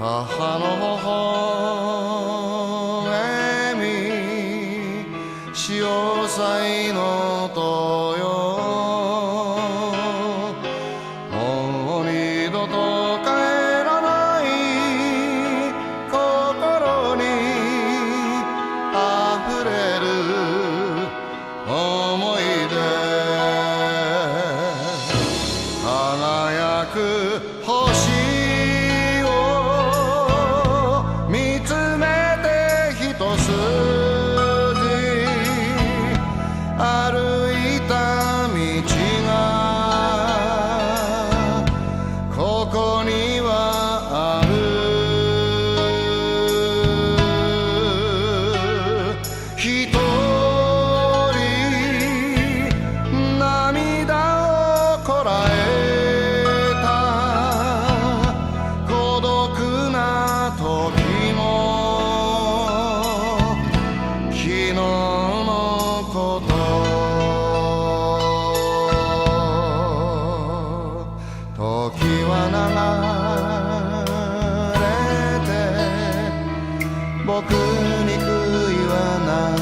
母の微笑み潮騒の音よもう二度と帰らない心にあふれる思い出輝く星歩いた道がここにはある一人涙をこらえた孤独な時も昨日のこと時は流れて僕に悔いはない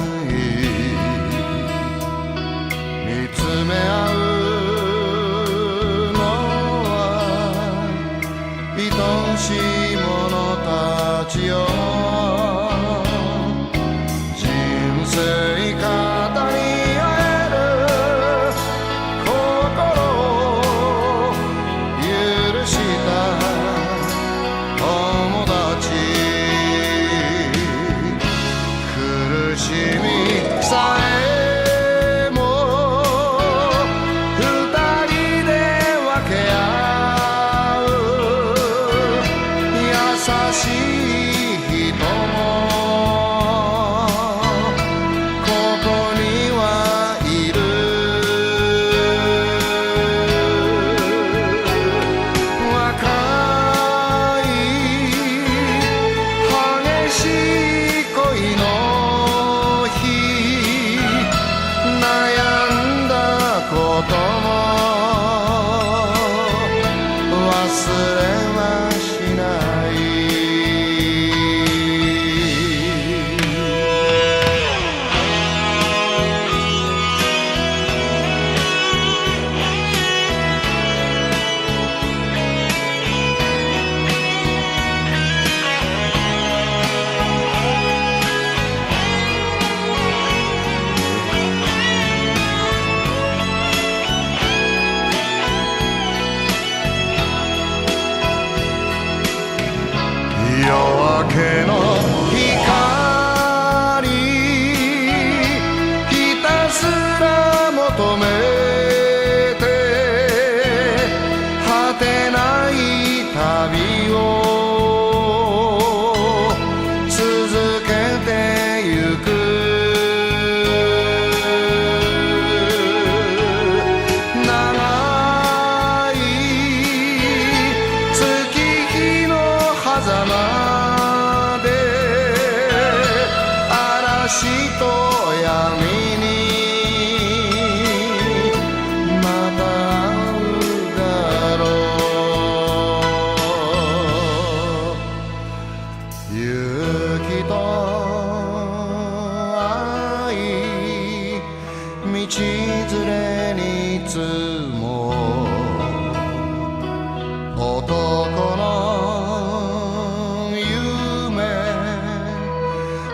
見つめ合うのは愛しい者たちよ人生語り合える心許した友達苦しみさえも二人で分け合う優しい人もここにはいる若い激しい恋の日悩んだことも忘れはしない夜明けの光ひたすら求めて果てない旅を続けてゆく長い月日の狭間嵐と闇にまた会うだろう勇気と愛道連れに積も男の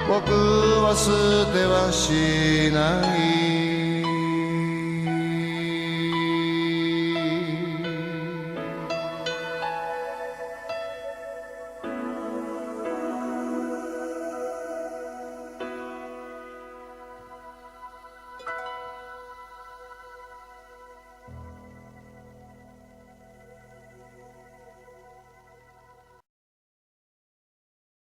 僕は捨てはしない